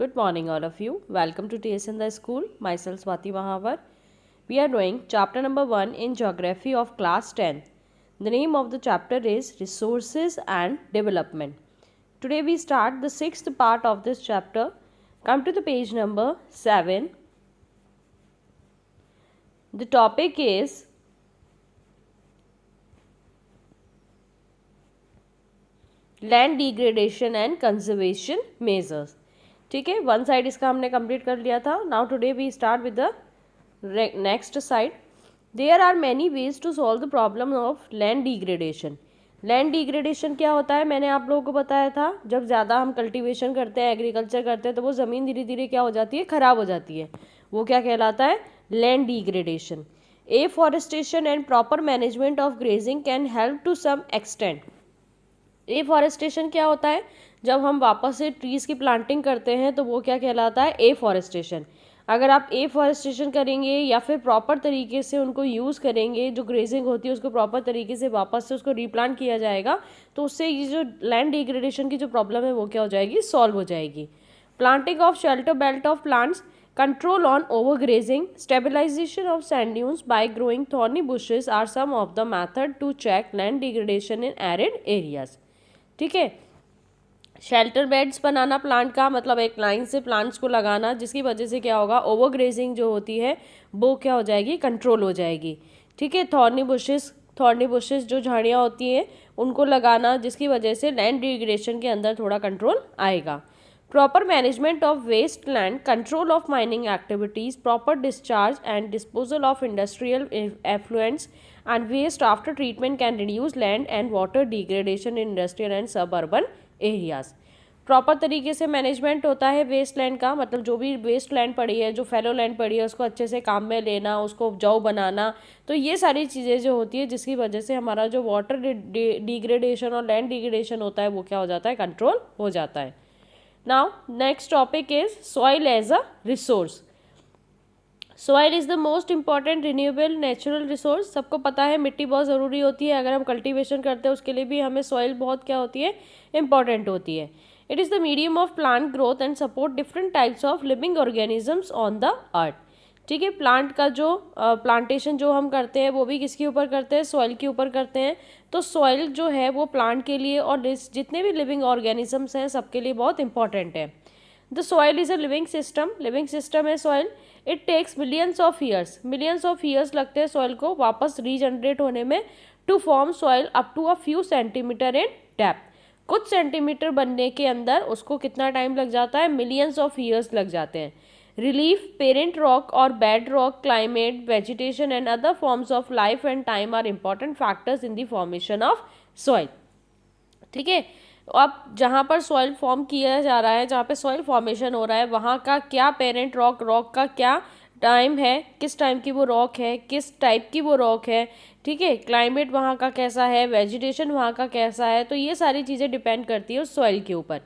Good morning, all of you. Welcome to TS in the School. Myself Swati Mahavar. We are doing chapter number 1 in Geography of class 10. The name of the chapter is Resources and Development. Today we start the sixth part of this chapter. Come to the page number 7. The topic is Land Degradation and Conservation Measures. ठीक है, one side इसका हमने complete कर लिया था. Now today we start with the next side. There are many ways to solve the problem of land degradation. Land degradation क्या होता है, मैंने आप लोगों को बताया था. जब ज़्यादा हम कल्टीवेशन करते हैं, एग्रीकल्चर करते हैं, तो वो ज़मीन धीरे धीरे क्या हो जाती है, ख़राब हो जाती है. वो क्या कहलाता है, land degradation. Afforestation and proper management of grazing can help to some extent. Afforestation क्या होता है, जब हम वापस से ट्रीज़ की प्लांटिंग करते हैं तो वो क्या कहलाता है, एफॉरेस्टेशन. अगर आप एफॉरेस्टेशन करेंगे या फिर प्रॉपर तरीके से उनको यूज़ करेंगे, जो ग्रेजिंग होती है उसको प्रॉपर तरीके से वापस से उसको रीप्लांट किया जाएगा, तो उससे ये जो लैंड डिग्रेडेशन की जो प्रॉब्लम है वो क्या हो जाएगी, सॉल्व हो जाएगी. Planting of shelter belt of plants, control on overgrazing, stabilization of sand dunes by growing thorny bushes are some of the method to check land degradation in arid areas. ठीक है, shelter beds बनाना plant का मतलब एक line से plants को लगाना, जिसकी वजह से क्या होगा, ओवरग्रेजिंग जो होती है वो क्या हो जाएगी, कंट्रोल हो जाएगी. ठीक है, थॉर्नी बुशेस जो झाड़ियाँ होती हैं उनको लगाना, जिसकी वजह से लैंड डिग्रेडेशन के अंदर थोड़ा कंट्रोल आएगा. Proper management of waste land, control of mining activities, proper discharge and disposal of industrial effluents and waste after treatment can reduce land and water degradation in industrial and suburban areas. Proper तरीके से management होता है waste land का, मतलब जो भी waste land पड़ी है, जो फेलो लैंड पड़ी है, उसको अच्छे से काम में लेना, उसको उपजाऊ बनाना. तो ये सारी चीज़ें जो होती है जिसकी वजह से हमारा जो वाटर डिग्रेडेशन और लैंड डिग्रेडेशन होता है वो क्या हो जाता है, कंट्रोल हो जाता है. Now next topic is soil as a resource. Soil is the most important renewable natural resource. सबको पता है मिट्टी बहुत ज़रूरी होती है. अगर हम कल्टीवेशन करते हैं उसके लिए भी हमें सॉइल बहुत क्या होती है, इम्पॉर्टेंट होती है. It is the medium of plant growth and support different types of living organisms on the earth. ठीक है, प्लांट का जो प्लांटेशन जो हम करते हैं वो भी किसके ऊपर करते हैं, सॉइल के ऊपर करते हैं. तो सॉइल जो है वो प्लांट के लिए और जितने भी लिविंग ऑर्गेनिजम्स हैं सबके लिए बहुत इंपॉर्टेंट है. The soil is a living system है soil. It takes millions of years लगते हैं सॉइल को वापस रीजनरेट होने में, to form soil up to a few centimetre in depth. कुछ सेंटीमीटर बनने के अंदर उसको कितना टाइम लग जाता है, मिलियंस ऑफ ईयर्स लग जाते हैं. Relief, parent rock or bedrock, climate, vegetation and other forms of life and time are important factors in the formation of soil. ठीक है, अब जहाँ पर सॉइल फॉर्म किया जा रहा है, जहाँ पे सॉइल फॉर्मेशन हो रहा है, वहाँ का क्या पेरेंट रॉक का क्या टाइम है, किस टाइम की वो रॉक है, किस टाइप की वो रॉक है. ठीक है, क्लाइमेट वहाँ का कैसा है, वेजिटेशन वहाँ का कैसा है. तो ये सारी चीज़ें डिपेंड करती है उस सॉइल के ऊपर.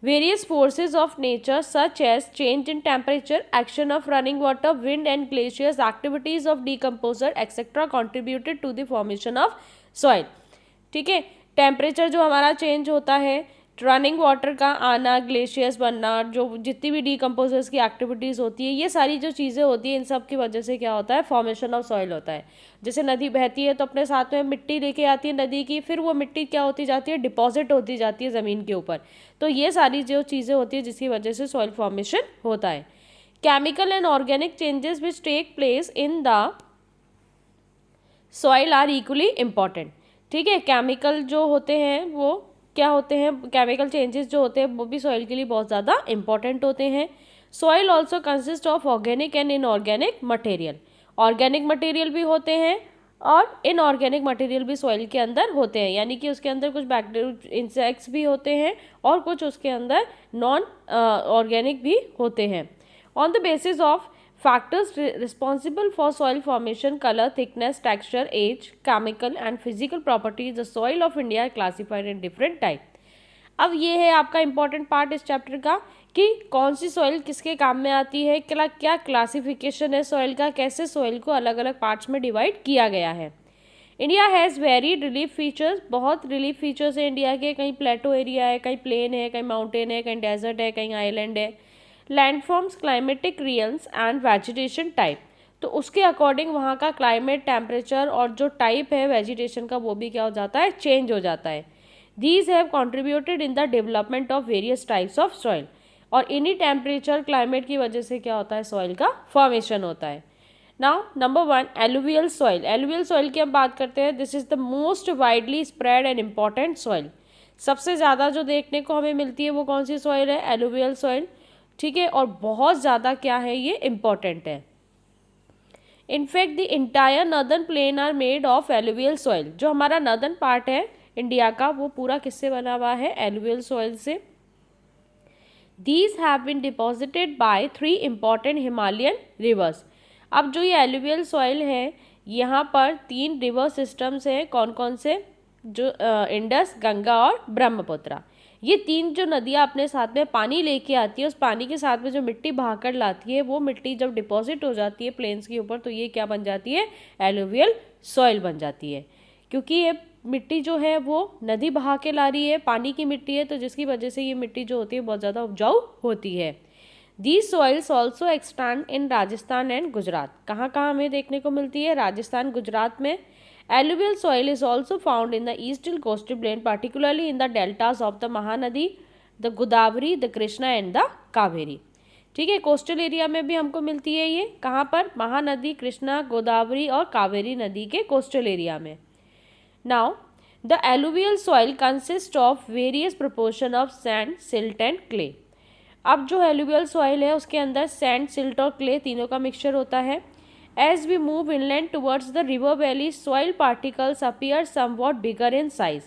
Various forces of nature such as change in temperature, action of running water, wind and glaciers, activities of decomposer etc. contributed to the formation of soil. ठीक है, टेम्परेचर जो हमारा चेंज होता है, रनिंग वाटर का आना, ग्लेशियर्स बनना, जो जितनी भी डीकम्पोजर्स की एक्टिविटीज़ होती है, ये सारी जो चीज़ें होती हैं इन सब की वजह से क्या होता है, फॉर्मेशन ऑफ सॉइल होता है. जैसे नदी बहती है तो अपने साथ में मिट्टी लेके आती है नदी की, फिर वो मिट्टी क्या होती जाती है, डिपॉजिट होती जाती है ज़मीन के ऊपर. तो ये सारी जो चीज़ें होती है जिसकी वजह से सॉइल फॉर्मेशन होता है. Chemical and organic changes which take place in the soil are equally important. ठीक है, केमिकल जो होते हैं वो क्या होते हैं, केमिकल चेंजेस जो होते हैं वो भी सॉइल के लिए बहुत ज़्यादा इंपॉर्टेंट होते हैं. Soil also consist of organic and inorganic material. Organic material भी होते हैं और इनऑर्गेनिक मटेरियल भी सॉइल के अंदर होते हैं, यानी कि उसके अंदर कुछ बैक्टीरिया इंसेक्ट्स भी होते हैं और कुछ उसके अंदर नॉन ऑर्गेनिक भी होते हैं. On the basis of factors responsible for soil formation, color, thickness, texture, age, chemical and physical properties, the soil of India are classified in different type. अब ये है आपका इम्पॉर्टेंट पार्ट इस चैप्टर का कि कौन सी सॉइल किसके काम में आती है, क्या क्लासिफिकेशन है सॉइल का, कैसे सॉइल को अलग अलग पार्ट्स में डिवाइड किया गया है. India has varied relief features. बहुत रिलीफ फीचर्स हैं इंडिया के. कहीं प्लेटो एरिया है, कहीं प्लेन है, कहीं माउंटेन है, कहीं डेजर्ट है, कहीं आइलैंड है. Landforms, climatic realms and vegetation type. तो उसके अकॉर्डिंग वहाँ का क्लाइमेट, टेम्परेचर और जो टाइप है वेजिटेशन का वो भी क्या हो जाता है, चेंज हो जाता है। These have contributed in the development of various types of soil. और इन्हीं टेम्परेचर, क्लाइमेट की वजह से क्या होता है, सॉइल का फॉर्मेशन होता है। Now number 1, alluvial soil. Alluvial soil की हम बात करते हैं। This is the most widely spread and important soil. सबसे ज़्यादा जो देखने को हमें मिलती है वो कौन सी सॉइल है, एलुवियल सॉइल। ठीक है, और बहुत ज़्यादा क्या है, ये इम्पॉर्टेंट है। In fact the entire northern plain are made of alluvial soil. जो हमारा नॉर्दर्न पार्ट है इंडिया का, वो पूरा किससे बना हुआ है, एलुवियल सॉइल से। These have been deposited by 3 important Himalayan rivers। अब जो ये एलुवियल सॉइल है, यहाँ पर 3 रिवर सिस्टम्स हैं। कौन कौन से, जो इंडस, गंगा और ब्रह्मपुत्रा। ये 3 जो नदियाँ अपने साथ में पानी लेके आती है, उस पानी के साथ में जो मिट्टी बहाकर लाती है, वो मिट्टी जब डिपॉजिट हो जाती है प्लेन्स के ऊपर, तो ये क्या बन जाती है, एलुवियल सॉइल बन जाती है। क्योंकि ये मिट्टी जो है वो नदी बहा के ला रही है, पानी की मिट्टी है, तो जिसकी वजह से ये मिट्टी जो होती है बहुत ज़्यादा उपजाऊ होती है। These soils also extend in Rajasthan and Gujarat. कहाँ कहाँ हमें देखने को मिलती है, राजस्थान, गुजरात में। Alluvial soil is also found in the eastern coastal plain, particularly in the deltas of the Mahanadi, the Godavari, the Krishna and the Kaveri. ठीक है, कोस्टल एरिया में भी हमको मिलती है ये। कहाँ पर, महानदी, कृष्णा, गोदावरी और कावेरी नदी के कोस्टल एरिया में। Now, the alluvial soil consists of various proportion of sand, silt and clay। अब जो alluvial soil है उसके अंदर sand, silt और clay तीनों का मिक्सचर होता है। As we move inland towards the river valley, soil particles appear somewhat bigger in size।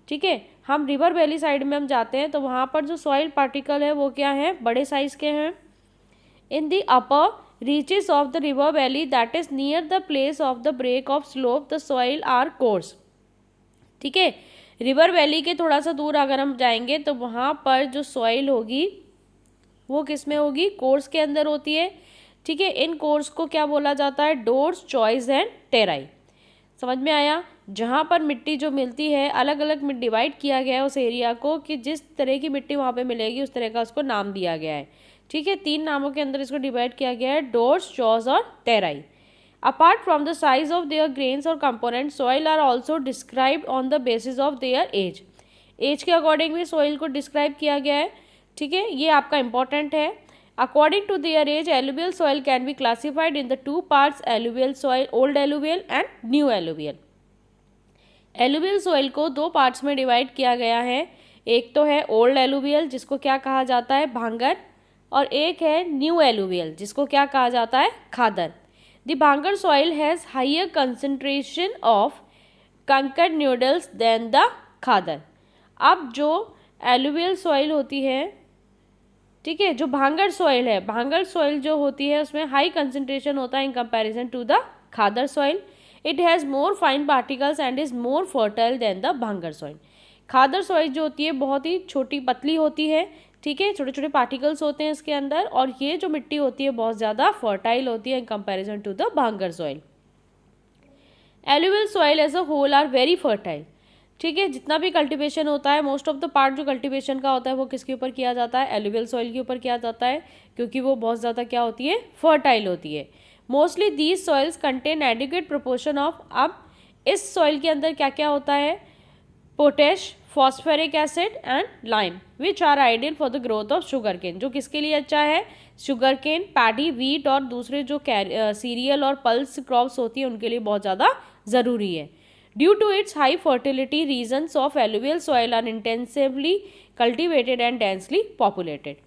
ठीक है, हम river valley साइड में हम जाते हैं तो वहाँ पर जो soil particle है वो क्या है, बड़े साइज के हैं। In the upper reaches of the river valley, that is near the place of the break of slope, the soil are coarse। ठीक है, रिवर वैली के थोड़ा सा दूर अगर हम जाएंगे तो वहाँ पर जो सॉइल होगी वो किस में होगी, कोर्स के अंदर होती है। ठीक है, इन कोर्स को क्या बोला जाता है, डोर्स, चॉइस एंड टेराई। समझ में आया। जहाँ पर मिट्टी जो मिलती है, अलग अलग में डिवाइड किया गया है उस एरिया को, कि जिस तरह की मिट्टी वहाँ पे मिलेगी उस तरह का उसको नाम दिया गया है। ठीक है, 3 नामों के अंदर इसको डिवाइड किया गया है, डोर्स, चॉइस और try. Apart from the size of their grains or components, soil are also described on the basis of their age। Age के अकॉर्डिंग भी सोइल को डिस्क्राइब किया गया है। ठीक है, ये आपका इंपॉर्टेंट है। According to their age, alluvial soil can be classified in the 2 parts, alluvial soil, old alluvial and new alluvial. Alluvial soil को 2 पार्ट्स में डिवाइड किया गया है। एक तो है ओल्ड एलुवियल जिसको क्या कहा जाता है, भांगर, और एक है न्यू एलुवियल जिसको क्या कहा जाता है, खादर। The Bhangar soil has higher concentration of conquered nodules than the Khadar। अब जो alluvial soil होती है, ठीक है, जो भांगर सॉइल है, भांगर सॉइल जो होती है उसमें हाई कंसंट्रेशन होता है in comparison to the khadar soil. It has more fine particles and is more fertile than the bhangar soil. Khadar soil जो होती है बहुत ही छोटी पतली होती है। ठीक है, छोटे छोटे पार्टिकल्स होते हैं इसके अंदर, और ये जो मिट्टी होती है बहुत ज़्यादा फर्टाइल होती है in comparison to the bhangar soil. Alluvial soil as a whole are very fertile. ठीक है, जितना भी कल्टीवेशन होता है, मोस्ट ऑफ द पार्ट जो कल्टीवेशन का होता है वो किसके ऊपर किया जाता है, एलुवियल सॉइल के ऊपर किया जाता है, क्योंकि वो बहुत ज़्यादा क्या होती है, फर्टाइल होती है। Mostly these soils contain adequate proportion of, अब इस सॉइल के अंदर क्या क्या होता है, potash, phosphoric acid and lime, which are ideal for the growth of sugar cane. जो किसके लिए अच्छा है, शुगर केन, पैडी, वीट और दूसरे जो सीरियल और पल्स क्रॉप्स होती है उनके लिए बहुत ज़्यादा ज़रूरी है। Due to its high fertility, regions of alluvial soil are intensively cultivated and densely populated.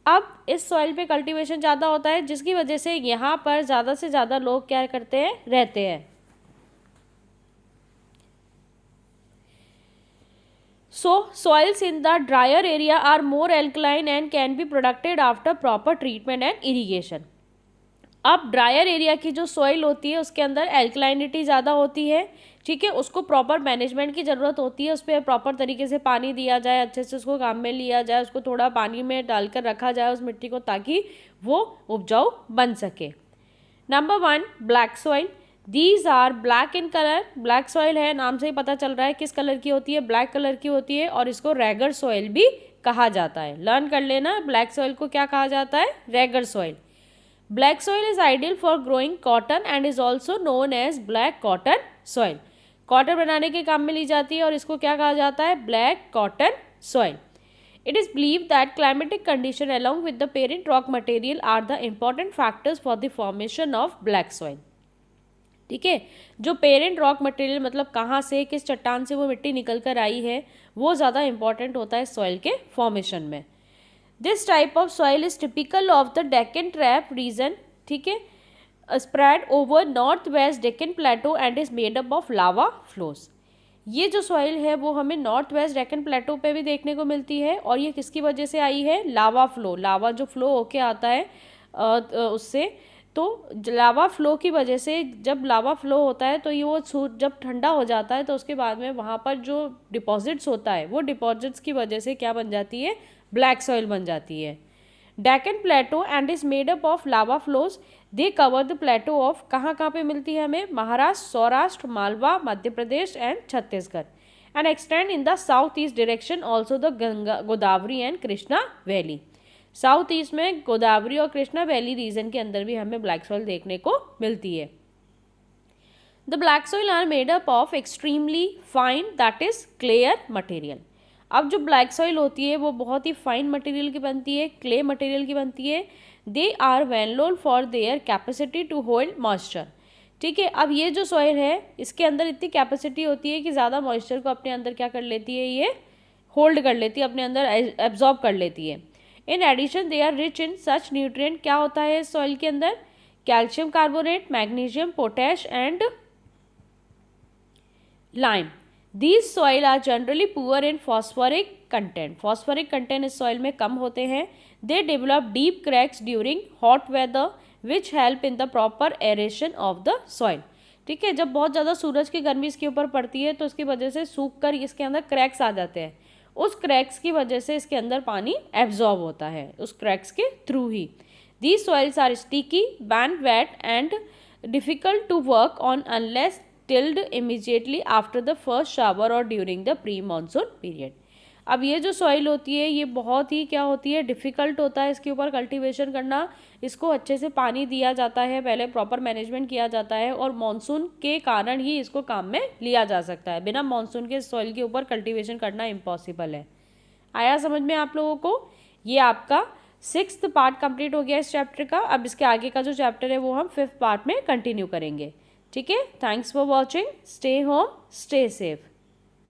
अब इस सॉइल पे कल्टीवेशन ज़्यादा होता है जिसकी वजह से यहाँ पर ज़्यादा से ज़्यादा लोग क्या करते हैं, रहते हैं। So, soils in the drier area are more alkaline and can be protected after proper treatment and irrigation। अब ड्रायर एरिया की जो सॉइल होती है उसके अंदर एल्कलाइनिटी ज़्यादा होती है। ठीक है, उसको प्रॉपर मैनेजमेंट की ज़रूरत होती है, उस पर प्रॉपर तरीके से पानी दिया जाए, अच्छे से उसको काम में लिया जाए, उसको थोड़ा पानी में डालकर रखा जाए उस मिट्टी को, ताकि वो उपजाऊ बन सके। Number 1, black soil. These are black in colour. Black soil है, नाम से ही पता चल रहा है किस कलर की होती है, ब्लैक कलर की होती है, और इसको रैगर सॉइल भी कहा जाता है। लर्न कर लेना, ब्लैक सॉइल को क्या कहा जाता है? Regur soil. Black soil is ideal for growing cotton and is also known as black cotton soil. Cotton बनाने के काम में ली जाती है और इसको क्या कहा जाता है? Black cotton soil. It is believed that climatic condition along with the parent rock material are the important factors for the formation of black soil. ठीक है, जो पेरेंट रॉक मटेरियल मतलब कहाँ से, किस चट्टान से वो मिट्टी निकल कर आई है, वो ज़्यादा इंपॉर्टेंट होता है सॉइल के फॉर्मेशन में। This type of soil is typical of the Deccan trap region, ठीक है, spread over north west Deccan plateau and is made up of lava flows. ये जो सॉइल है वो हमें नॉर्थ वेस्ट डेक्कन प्लेटो पे भी देखने को मिलती है और ये किसकी वजह से आई है? Lava flow. लावा जो फ्लो होके आता है उससे, तो लावा फ्लो की वजह से, जब लावा फ्लो होता है तो ये वो जब ठंडा हो जाता है तो उसके बाद में वहाँ पर जो डिपॉजिट्स होता है वो डिपॉजिट्स की वजह से क्या बन जाती है? ब्लैक सॉइल बन जाती है। Deccan plateau and is made up of lava flows. They cover the plateau of, कहाँ कहाँ पे मिलती है हमें? Maharashtra, Saurashtra, Malwa, Madhya Pradesh and Chhattisgarh. And extend in the south east direction also the Ganga, Godavari and Krishna valley. South east में गोदावरी और कृष्णा वैली रीजन के अंदर भी हमें ब्लैक सॉइल देखने को मिलती है। The black soil are made up of extremely fine that is clayey material. अब जो ब्लैक सॉइल होती है वो बहुत ही फाइन मटेरियल की बनती है, क्ले मटेरियल की बनती है। They are well known for their capacity to hold moisture. ठीक है, अब ये जो सॉइल है इसके अंदर इतनी कैपेसिटी होती है कि ज़्यादा मॉइस्चर को अपने अंदर क्या कर लेती है? ये होल्ड कर लेती है, अपने अंदर एब्जॉर्ब कर लेती है। In addition they are rich in such nutrient, क्या होता है इस सॉइल के अंदर? Calcium carbonate, magnesium, potash and lime. These soil are generally poor in phosphoric content. Phosphoric content इस soil में कम होते हैं। They develop deep cracks during hot weather which help in the proper aeration of the soil. ठीक है, जब बहुत ज़्यादा सूरज की गर्मी इसके ऊपर पड़ती है तो इसकी वजह से सूख कर इसके अंदर क्रैक्स आ जाते हैं। उस क्रैक्स की वजह से इसके अंदर पानी एब्जॉर्ब होता है उस क्रैक्स के through he. These soils are sticky, band wet and difficult to work on unless tilled immediately after the first shower or during the pre-monsoon period. अब ये जो सॉइल होती है ये बहुत ही क्या होती है? डिफ़िकल्ट होता है इसके ऊपर कल्टीवेशन करना। इसको अच्छे से पानी दिया जाता है, पहले प्रॉपर मैनेजमेंट किया जाता है और मानसून के कारण ही इसको काम में लिया जा सकता है। बिना मानसून के सॉइल के ऊपर कल्टीवेशन करना इम्पॉसिबल है। आया समझ में आप लोगों को? ये आपका 6th पार्ट कंप्लीट हो गया इस चैप्टर का। अब इसके आगे का जो चैप्टर है वो हम 5th पार्ट में कंटिन्यू करेंगे। ठीक है, thanks for watching, stay home, stay safe.